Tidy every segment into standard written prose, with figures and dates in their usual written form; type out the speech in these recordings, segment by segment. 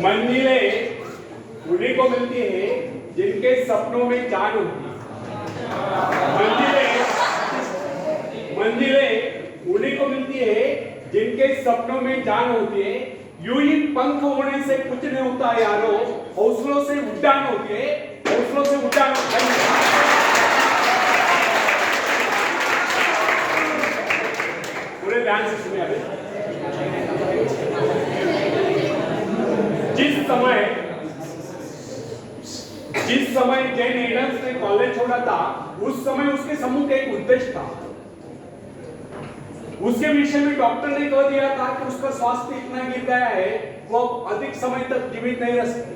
मंजिलें उन्हीं को मिलती है जिनके सपनों में जान होती है। मंजिलें उन्हीं को मिलती है जिनके सपनों में जान होती है। यूं ही पंख होने से कुछ नहीं होता यारो, हौसलों से उड़ान होती है, हौसलों से उड़ान होती है। पूरे ध्यान से सुनिए अभी। जिस समय जैन एडम्स ने कॉलेज छोड़ा था, उस समय उसके सम्मुख एक उद्देश्य था। उसके विषय में डॉक्टर ने कह दिया था कि उसका स्वास्थ्य इतना गिर गया है वो अधिक समय तक जीवित नहीं रह सकते।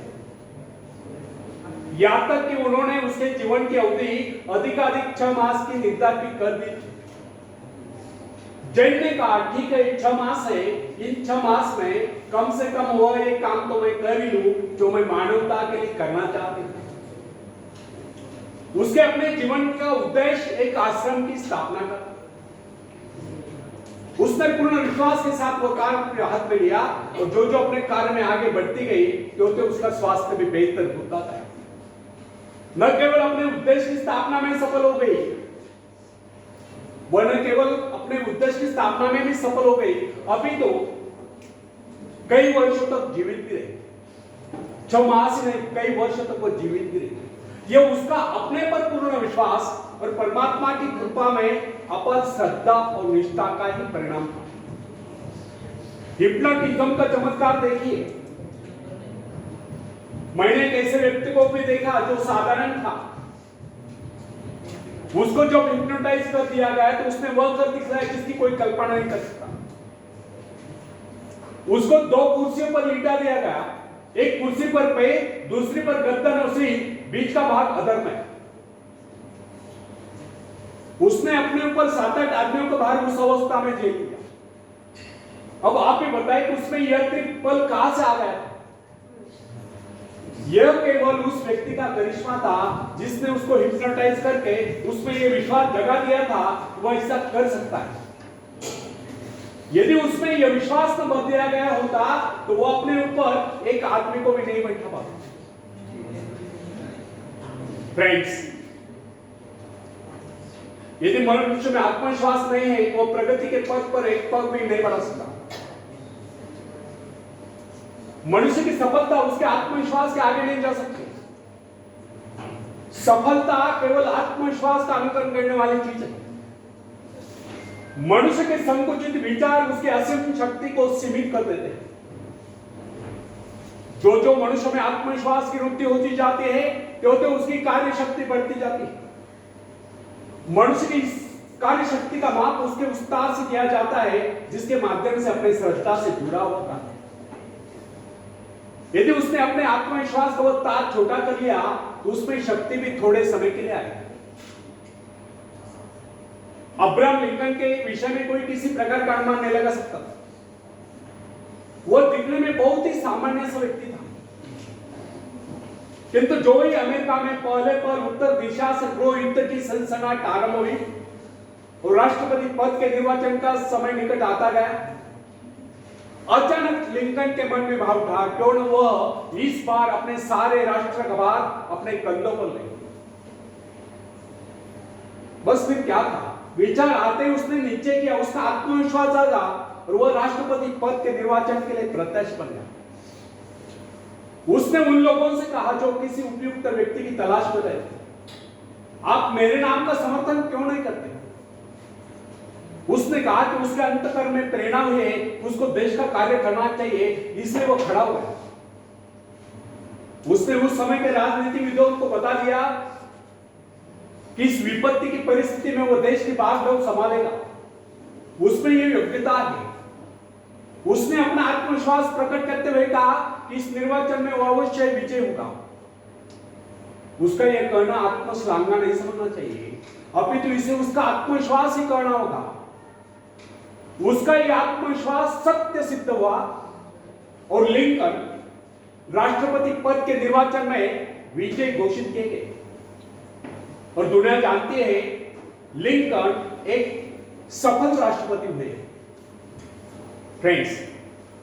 यहां तक कि उन्होंने उसके जीवन की अवधि अधिकाधिक 6 मास की निर्धारित कर दी। जैन ने कहा ठीक है 6 मास है, इन 6 मास में कम से कम वो एक काम तो मैं कर ही लूं जो मैं मानवता के लिए करना चाहती हूं। उसके अपने जीवन का उद्देश्य एक आश्रम की स्थापना करना। उसने पूर्ण विश्वास के साथ वो कार्य अपने हाथ में लिया और जो जो अपने कार्य में आगे बढ़ती गई तो उसका स्वास्थ्य भी बेहतर होता था। न केवल अपने उद्देश्य की स्थापना में सफल हो गई, वह न केवल अपने उद्देश्य की स्थापना में भी सफल हो गई, अभी तो कई वर्षों तक जीवित भी रही। 6 मास में कई वर्षों तक वो जीवित भी रही। यह उसका अपने पर पूर्ण विश्वास और परमात्मा की कृपा में अपार श्रद्धा और निष्ठा का ही परिणाम था। हिप्नोटिज्म का चमत्कार देखिए। मैंने एक ऐसे व्यक्ति को भी देखा जो साधारण था, उसको जब हिप्नोटाइज कर दिया गया तो उसने वह कर दिखाया जिसकी कोई कल्पना नहीं कर सकता। उसको 2 कुर्सियों पर लिटा दिया गया, एक कुर्सी पर पैर, दूसरी पर गर्दन और सिर, बीच का भाग अधर में। उसने अपने ऊपर 7-8 आदमियों को बाहर उस अवस्था में झेल लिया। अब आप ही बताएं कि उसमें यह पल कहां से आ गया? यह केवल उस व्यक्ति का करिश्मा था जिसने उसको हिप्नोटाइज करके उसमें यह विश्वास जगा दिया था वह ऐसा कर सकता है। यदि उसमें यह विश्वास न भर दिया गया होता तो वह अपने ऊपर एक आदमी को भी नहीं बैठा पाता। फ्रेंड्स, यदि मनुष्य में आत्मविश्वास नहीं है तो वह प्रगति के पथ पर एक पग भी नहीं बढ़ा सकता। मनुष्य की सफलता उसके आत्मविश्वास के आगे नहीं जा सकती। सफलता केवल आत्मविश्वास का अनुकरण करने वाली चीज है। मनुष्य के संकुचित विचार उसके असीम शक्ति को सीमित कर देते हैं। जो जो मनुष्य में आत्मविश्वास की वृद्धि होती जाती है तो उसकी कार्य शक्ति बढ़ती जाती है। मनुष्य की कार्य शक्ति का माप उसके विस्तार से किया जाता है जिसके माध्यम से अपने श्रद्धा से जुड़ा होता है। यदि उसने अपने आत्मविश्वास को तार छोटा कर लिया तो उसमें शक्ति भी थोड़े समय के लिए आएगी। अब्राहम लिंकन के विषय में कोई किसी प्रकार का अनुमान नहीं लगा सकता। वह दिखने में बहुत ही सामान्य सा व्यक्ति था, किंतु जो ही अमेरिका में पहले पर उत्तर दिशा से गृह युद्ध की सनसनाहट आरंभ हुई और राष्ट्रपति पद के निर्वाचन का समय निकट आता गया, अचानक लिंकन के मन में भाव उठा क्यों न वह इस बार अपने सारे राष्ट्र का भार अपने कंधों पर ले। बस फिर क्या था, विचार आते ही उसने नीचे किया, उसका आत्मविश्वास जागा और वह राष्ट्रपति पद के निर्वाचन के लिए प्रत्याशी बन गया। उसने उन लोगों से कहा जो किसी उपयुक्त व्यक्ति की तलाश में रहे, आप मेरे नाम का समर्थन क्यों नहीं करते? उसने कहा कि उसके अंतःकरण में प्रेरणा हुई है, उसको देश का कार्य करना चाहिए, इसलिए वो खड़ा हुआ है। उसने उस समय के राजनीतिविदों को बता दिया कि इस विपत्ति की परिस्थिति में वो देश की बागडोर संभालेगा, उसमें ये योग्यता है। उसने अपना आत्मविश्वास प्रकट करते हुए कहा कि इस निर्वाचन में वो अवश्य विजय होगा। उसका यह कहना आत्मश्लाघना नहीं समझना चाहिए, अपितु इसे उसका आत्मविश्वास ही कहना होगा। उसका यह आत्मविश्वास सत्य सिद्ध हुआ और लिंकन राष्ट्रपति पद के निर्वाचन में विजय घोषित किए गए। और दुनिया जानती है लिंकन एक सफल राष्ट्रपति हुए। फ्रेंड्स,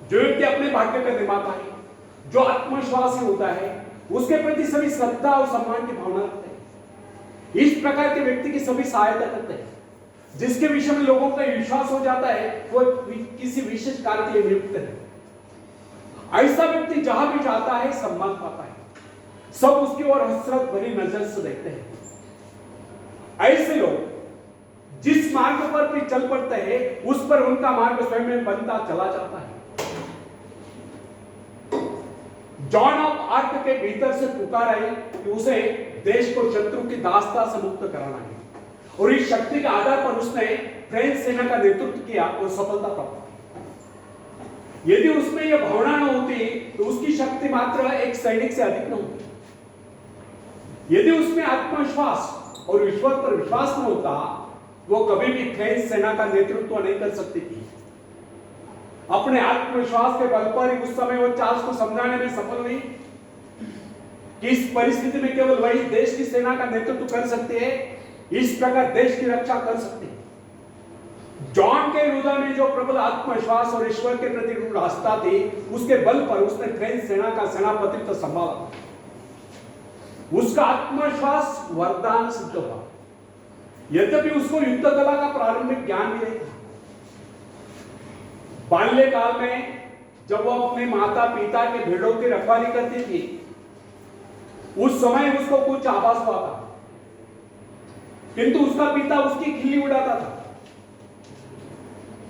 जो व्यक्ति अपने भाग्य का निर्माता है जो आत्मविश्वासी होता है उसके प्रति सभी श्रद्धा और सम्मान की भावना रखते हैं। इस प्रकार के व्यक्ति की सभी सहायता करते हैं। जिसके विषय में लोगों का विश्वास हो जाता है वो किसी विशेष कार्य के लिए नियुक्त है। ऐसा व्यक्ति जहां भी जाता है सम्मान पाता है। सब उसकी ओर हसरत भरी नजर से देखते हैं। ऐसे लोग जिस मार्ग पर भी चल पड़ते हैं उस पर उनका मार्ग स्वयं में बनता चला जाता है। जॉन ऑफ आर्क के भीतर से पुकार आई कि उसे देश को शत्रु की दास्ता से मुक्त कराना है और इस शक्ति के आधार पर उसने फ्रेंच सेना का नेतृत्व किया और सफलता प्राप्त की। यदि उसमें यह भावना न होती तो उसकी शक्ति मात्र एक सैनिक से अधिक न होती। यदि उसमें आत्मविश्वास और ईश्वर पर विश्वास न होता वो कभी भी फ्रेंच सेना का नेतृत्व नहीं कर सकती थी। अपने आत्मविश्वास के बल पर उस समय वो चार्ल्स को समझाने में सफल हुई कि इस परिस्थिति में केवल वही देश की सेना का नेतृत्व कर सकते हैं, इस प्रकार देश की रक्षा कर सकते हैं। जॉन के हृदय में जो प्रबल आत्मविश्वास और ईश्वर के प्रति आस्था थी उसके बल पर उसने फ्रेंच सेना का सेनापतित्व संभाला। उसका आत्मविश्वास वरदान सिद्ध हुआ। यद्यपि उसको युद्ध कला का प्रारंभिक ज्ञान भी नहीं था। बाल्यकाल में जब वो अपने माता पिता के भेड़ों की रखवाली करती थी उस समय उसको कुछ आभास हुआ था, किंतु उसका पिता उसकी खिल्ली उड़ाता था।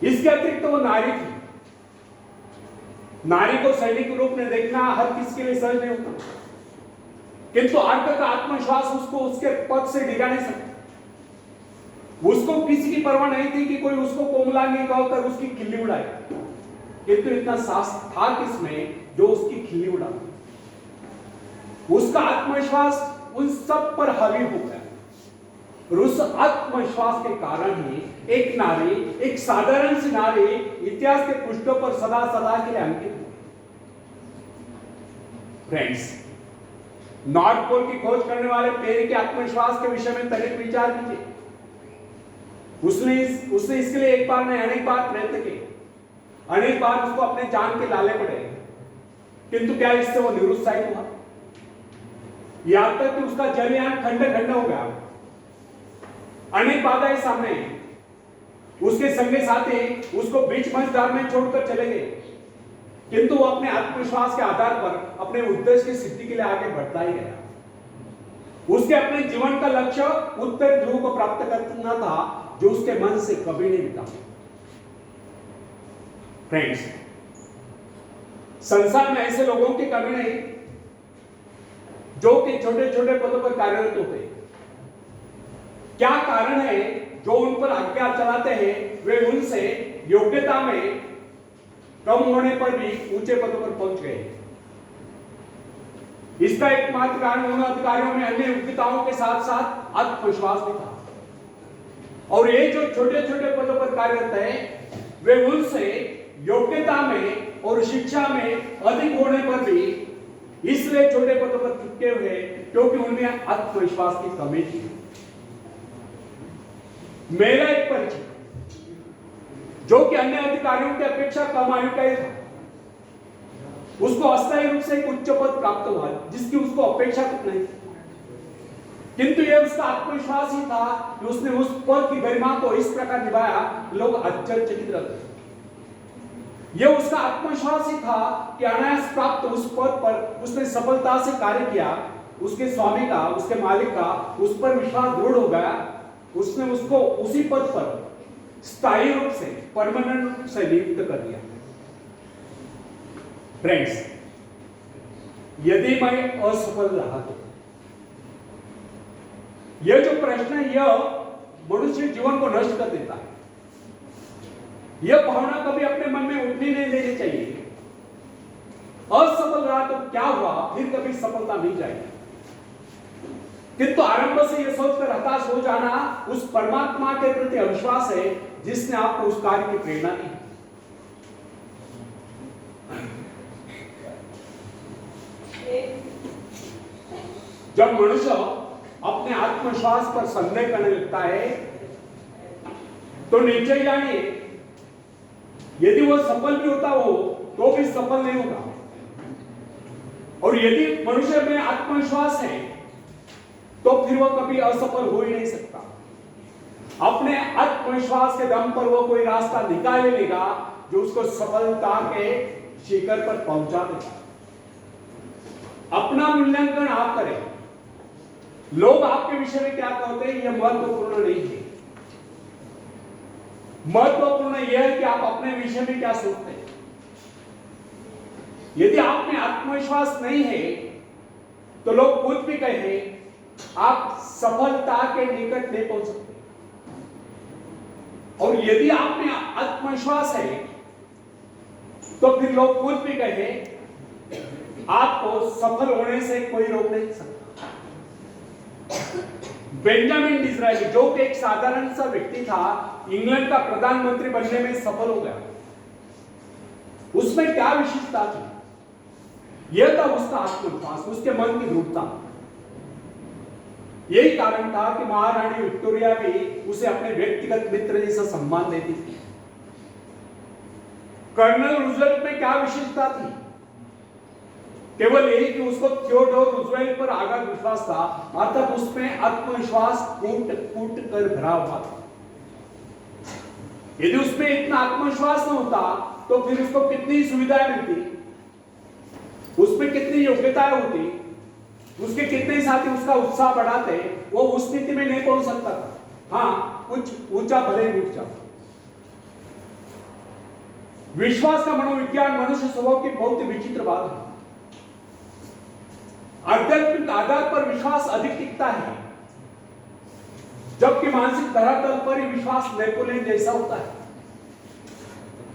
इसके अतिरिक्त वो नारी थी। नारी को सैनिक रूप में देखना हर किसी के लिए सहज नहीं होता, किंतु आर्क का आत्मविश्वास उसको उसके पद से डिगा नहीं सकता। उसको किसी की परवाह नहीं थी कि कोई उसको कोमलांगी कहकर उसकी खिल्ली उड़ाए, किंतु इतना साहस था किसमें जो उसकी खिल्ली उड़ा। उसका आत्मविश्वास उन सब पर हावी हो गया और उस आत्मविश्वास के कारण ही एक नारी, एक साधारण सी नारी इतिहास के पृष्ठों पर सदा सदा के लिए अंकित हुई। फ्रेंड्स, नॉर्थ पोल की खोज करने वाले पेरी के आत्मविश्वास के विषय में तनिक विचार कीजिए। उसने इसके लिए एक बार नहीं अनेक बार प्रयत्न किए, अनेक बार उसको अपने जान के लाले पड़े, किंतु क्या इससे वो निरुत्साहित हुआ? यहां तक कि उसका जलयान खंड खंड हो गया। अनेक बाधाएं सामने, उसके संगी साथी उसको बीच मंझधार में छोड़कर चले गए, किंतु वो अपने आत्मविश्वास के आधार पर अपने उद्देश्य की सिद्धि के लिए आगे बढ़ता ही गया। उसके अपने जीवन का लक्ष्य उत्तर ध्रुव को प्राप्त करना था जो उसके मन से कभी नहीं मिटा। फ्रेंड्स, संसार में ऐसे लोगों की कमी नहीं जो कि छोटे छोटे पदों पर कार्यरत होते हैं। क्या कारण है जो उन पर आज्ञा चलाते हैं वे उनसे योग्यता में कम होने पर भी ऊंचे पदों पर पहुंच गए? इसका एकमात्र कारण उन अधिकारियों में अन्य योग्यताओं के साथ साथ आत्मविश्वास भी था। और ये जो छोटे छोटे पदों पर कार्यरत हैं वे उनसे योग्यता में और शिक्षा में अधिक होने पर भी इसलिए छोटे पदों पर चिपके हुए क्योंकि उनमें आत्मविश्वास की कमी थी। मेरा एक परिचित जो कि अन्य अधिकारियों की अपेक्षा कम आयु का ही था, उसको अस्थायी रूप से एक उच्च पद प्राप्त हुआ जिसकी उसको अपेक्षा तक नहीं थी, किंतु यह उसका आत्मविश्वास ही था कि उसने उस पद की गरिमा को इस प्रकार निभाया लोग आश्चर्यचकित रहते। यह उसका आत्मविश्वास ही था कि अनायास प्राप्त उस पद पर उसने सफलता से कार्य किया। उसके स्वामी का, उसके मालिक का उस पर विश्वास दृढ़ हो गया। उसने उसको उसी पद पर स्थायी रूप से, परमानेंट रूप से नियुक्त कर दिया। फ्रेंड्स, यदि मैं असफल रहा तो यह जो प्रश्न है यह मनुष्य जीवन को नष्ट कर देता है। यह भावना कभी अपने मन में उठनी नहीं देनी चाहिए। असफल रहा तो क्या हुआ, फिर कभी सफलता मिल जाएगी। किंतु आरंभ से यह सोचकर हताश हो जाना उस परमात्मा के प्रति अविश्वास है जिसने आपको उस कार्य की प्रेरणा दी। जब मनुष्य अपने आत्मविश्वास पर संदेह करने लगता है तो निश्चय जानिए यदि वह सफल भी होता हो तो भी सफल नहीं होगा। और यदि मनुष्य में आत्मविश्वास है तो फिर वह कभी असफल हो ही नहीं सकता। अपने आत्मविश्वास के दम पर वो कोई रास्ता निकाल लेगा जो उसको सफलता के शिखर पर पहुंचा देगा। अपना मूल्यांकन आप करें। लोग आपके विषय में क्या कहते हैं यह महत्वपूर्ण नहीं है। महत्वपूर्ण यह है कि आप अपने विषय में क्या सोचते हैं। यदि आप में आत्मविश्वास नहीं है तो लोग कुछ भी कहे आप सफलता के निकट नहीं पहुंच सकते। और यदि आप में आत्मविश्वास है तो फिर लोग कुछ भी कहे आपको सफल होने से कोई रोक नहीं सकता। बेंजामिन डिज़रायली जो कि एक साधारण सा व्यक्ति था, इंग्लैंड का प्रधानमंत्री बनने में सफल हो गया। उसमें क्या विशेषता थी? यह था उसका आत्मविश्वास, उसके मन की दृढ़ता। यही कारण था कि महारानी विक्टोरिया भी उसे अपने व्यक्तिगत मित्र जैसा सम्मान देती थी। कर्नल रूजवेल्ट में क्या विशेषता थी? केवल यही कि उसको थियोडोर रूजवेल्ट पर आगाध विश्वास था, अर्थात उसमें आत्मविश्वास कूट कर भरा हुआ था। यदि उसमें इतना आत्मविश्वास न होता तो फिर उसको कितनी सुविधाएं मिलती, उसमें कितनी योग्यताएं होती, उसके कितने साथी उसका उत्साह बढ़ाते, वो उस स्थिति में नहीं पहुंच सकता था। हाँ, कुछ ऊंचा भले ही उठ जाता। विश्वास का मनोविज्ञान मनुष्य स्वभाव की बहुत ही विचित्र बात है। आध्यात्मिक आधार पर विश्वास अधिक टिकता है, जबकि मानसिक धरातल पर ही विश्वास नेपोलियन जैसा होता है।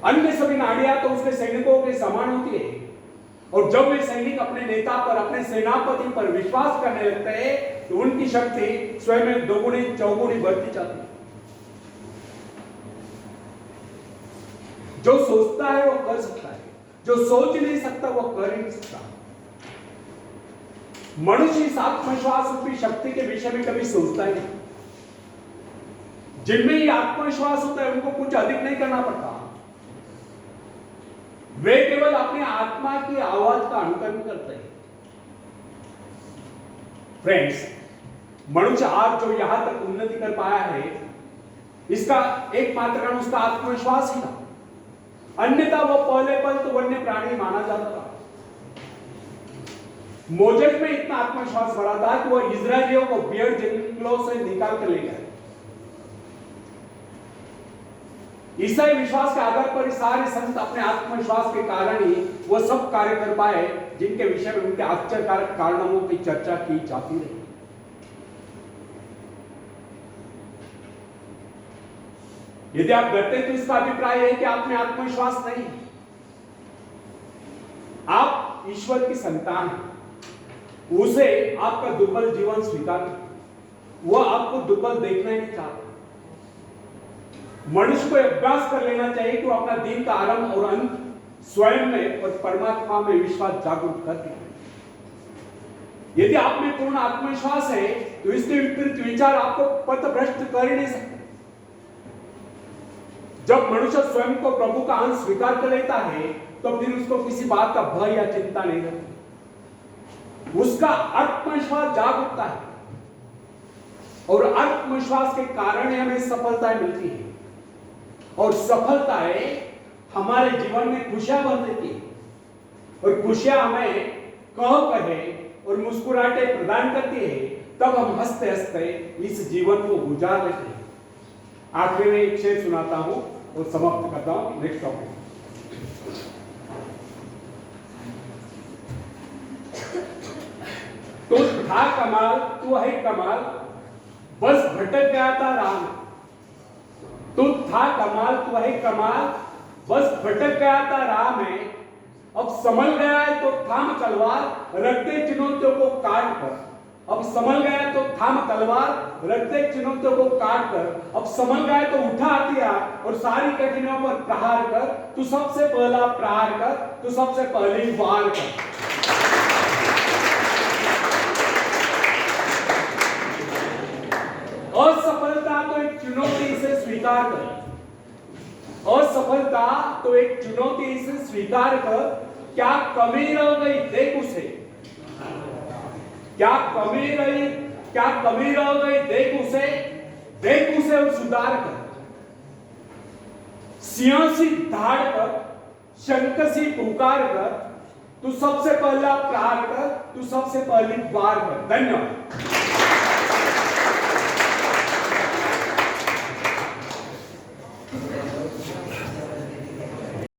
अन्य सभी नाड़ियां तो उसके सैनिकों के समान होती है, और जब वे सैनिक अपने नेता पर, अपने सेनापति पर विश्वास करने लगते हैं तो उनकी शक्ति स्वयं में दोगुनी चौगुनी बढ़ती जाती है। जो सोचता है वो कर सकता है, जो सोच नहीं सकता वो कर ही नहीं सकता। मनुष्य इस आत्मविश्वास रूपी शक्ति के विषय में कभी सोचता ही नहीं। जिनमें ये आत्मविश्वास होता है उनको कुछ अधिक नहीं करना पड़ता, वे केवल अपनी आत्मा की आवाज का अनुकरण करते हैं। फ्रेंड्स, मनुष्य आज जो यहां तक उन्नति कर पाया है, इसका एकमात्र कारण उसका आत्मविश्वास ही था। अन्यथा वो पहले पल तो वन्य प्राणी माना जाता था। मोजेस में इतना आत्मविश्वास भरा था कि वह इजरायलियों को बियर जंगलों से निकाल कर ले गए। ईसाई विश्वास के आधार पर सारे संत अपने आत्मविश्वास के कारण ही वह सब कार्य कर पाए जिनके विषय में उनके आश्चर्यकारक कारनामों की चर्चा की जाती रही। यदि आप डरते तो इसका अभिप्राय है कि आप में आत्मविश्वास नहीं है। आप ईश्वर की संतान हैं, उसे आपका दुर्बल जीवन स्वीकार, वह आपको दुर्बल देखना ही नहीं चाहता। मनुष्य को अभ्यास कर लेना चाहिए कि वो अपना दिन का आरंभ और अंत स्वयं में और परमात्मा में विश्वास जागरूक करते हैं। यदि आप में पूर्ण आत्मविश्वास है तो इसके विपरीत विचार आपको पथभ्रष्ट कर ही नहीं सकते। जब मनुष्य स्वयं को प्रभु का अंश स्वीकार कर लेता है तो फिर उसको किसी बात का भय या चिंता नहीं रहती। उसका आत्मविश्वास जाग उठता है और आत्मविश्वास के कारण ही हमें सफलताएं मिलती है, और सफलताएं हमारे जीवन में खुशियां भर देती है, और खुशियां हमें कहे और मुस्कुराहटे प्रदान करती है। तब हम हंसते हंसते इस जीवन को गुजार लेते हैं। आखिर में एक शेर सुनाता हूं और समाप्त करता हूं। Next topic. तो था कमाल, तू है कमाल, बस भटक गया था राह में। तू था कमाल, तू है कमाल, बस भटक गया था राह में। अब संभल गया है तो थाम तलवार, रख दे चुनौतियों को काट कर। अब संभल गया है तो थाम तलवार, रख दे चुनौतियों को काट कर। अब संभल गया है तो उठा हथियार और सारी कठिनाइयों पर प्रहार कर। तू सबसे पहला प्रहार कर, तू सबसे पहली वार कर। असफलता तो एक चुनौती से स्वीकार कर। असफलता तो एक चुनौती से स्वीकार कर। क्या कमी रह गई देख उसे, क्या कमी रही, क्या कमी रह गई, देख उसे और सुधार कर। सिंह सी धाड़ कर, शंख सी पुकार कर, तू सबसे पहला प्रहार कर, तू सबसे पहली बार कर। धन्यवाद।